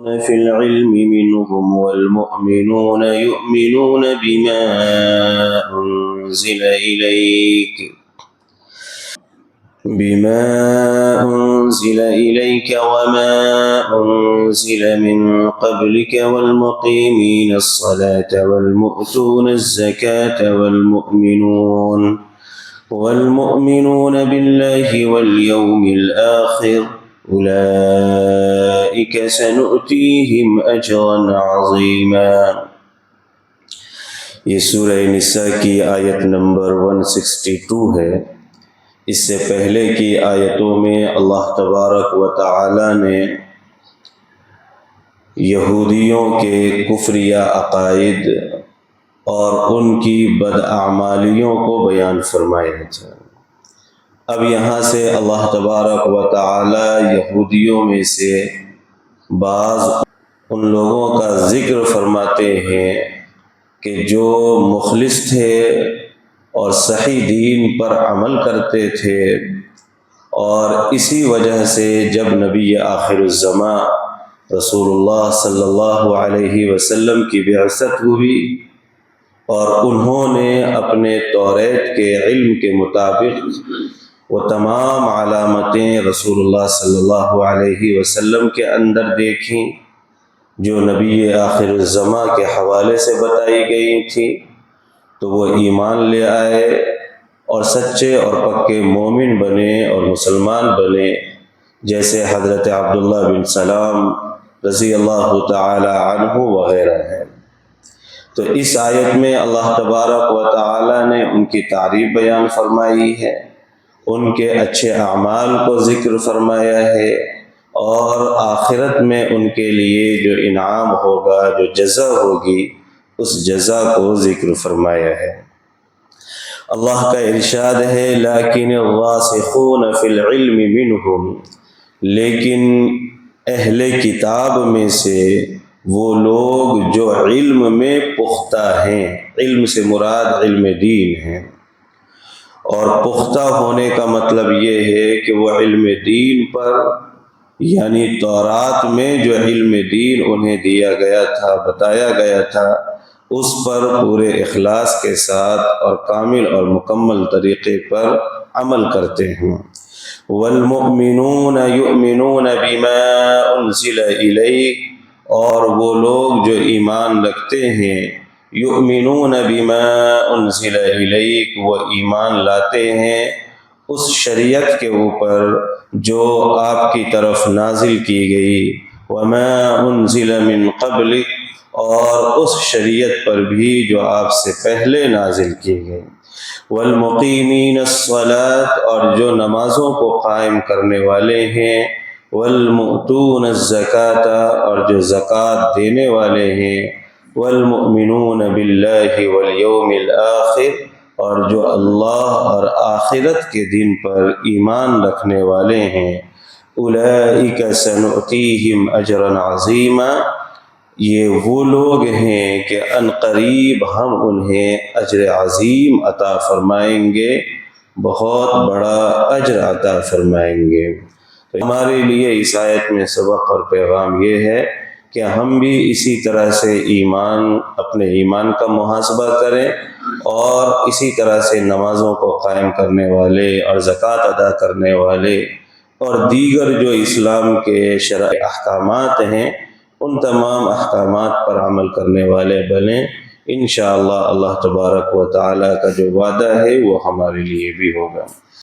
في العلم منهم والمؤمنون يؤمنون بما أنزل إليك وما أنزل من قبلك والمقيمين الصلاة والمؤتون الزكاة والمؤمنون بالله واليوم الآخر أولئك سنؤتيهم أجرا عظيما۔ یہ سورہ نساء کی آیت نمبر 162 ہے۔ اس سے پہلے کی آیتوں میں اللہ تبارک و تعالی نے یہودیوں کے کفریہ عقائد اور ان کی بداعمالیوں کو بیان فرمایا تھا۔ اب یہاں سے اللہ تبارک و تعالی یہودیوں میں سے بعض ان لوگوں کا ذکر فرماتے ہیں کہ جو مخلص تھے اور صحیح دین پر عمل کرتے تھے، اور اسی وجہ سے جب نبی آخر الزمان رسول اللہ صلی اللہ علیہ وسلم کی بعثت ہوئی اور انہوں نے اپنے توریت کے علم کے مطابق وہ تمام علامتیں رسول اللہ صلی اللہ علیہ وسلم کے اندر دیکھیں جو نبی آخر الزمان کے حوالے سے بتائی گئی تھی، تو وہ ایمان لے آئے اور سچے اور پکے مومن بنے اور مسلمان بنے، جیسے حضرت عبداللہ بن سلام رضی اللہ تعالی عنہ وغیرہ ہیں۔ تو اس آیت میں اللہ تبارک و تعالی نے ان کی تعریف بیان فرمائی ہے، ان کے اچھے اعمال کو ذکر فرمایا ہے، اور آخرت میں ان کے لیے جو انعام ہوگا، جو جزا ہوگی، اس جزا کو ذکر فرمایا ہے۔ اللہ کا ارشاد ہے لیکن الراسخون فی العلم منہم، لیکن اہل کتاب میں سے وہ لوگ جو علم میں پختہ ہیں، علم سے مراد علم دین ہے، اور پختہ ہونے کا مطلب یہ ہے کہ وہ علم دین پر، یعنی تورات میں جو علم دین انہیں دیا گیا تھا، بتایا گیا تھا، اس پر پورے اخلاص کے ساتھ اور کامل اور مکمل طریقے پر عمل کرتے ہیں۔ والمؤمنون یؤمنون بما انزل الیک، اور وہ لوگ جو ایمان رکھتے ہیں، یؤمنون بما انزل الیک، وہ ایمان لاتے ہیں اس شریعت کے اوپر جو آپ کی طرف نازل کی گئی، وما انزل من قبلک، اور اس شریعت پر بھی جو آپ سے پہلے نازل کی گئی، والمقیمین الصلاۃ، اور جو نمازوں کو قائم کرنے والے ہیں، والمؤتون الزکاۃ، اور جو زکوٰۃ دینے والے ہیں، والمؤمنون باللہ والیوم الآخر، اور جو اللہ اور آخرت کے دن پر ایمان رکھنے والے ہیں، اولئک سنؤتیہم اجرا عظیما، یہ وہ لوگ ہیں کہ عنقریب ہم انہیں اجر عظیم عطا فرمائیں گے، بہت بڑا اجر عطا فرمائیں گے۔ تو ہمارے لیے اس آیت میں سبق اور پیغام یہ ہے کہ ہم بھی اسی طرح سے اپنے ایمان کا محاسبہ کریں، اور اسی طرح سے نمازوں کو قائم کرنے والے اور زکوٰۃ ادا کرنے والے اور دیگر جو اسلام کے شرعی احکامات ہیں، ان تمام احکامات پر عمل کرنے والے بنیں۔ انشاءاللہ اللہ تبارک و تعالی کا جو وعدہ ہے وہ ہمارے لیے بھی ہوگا۔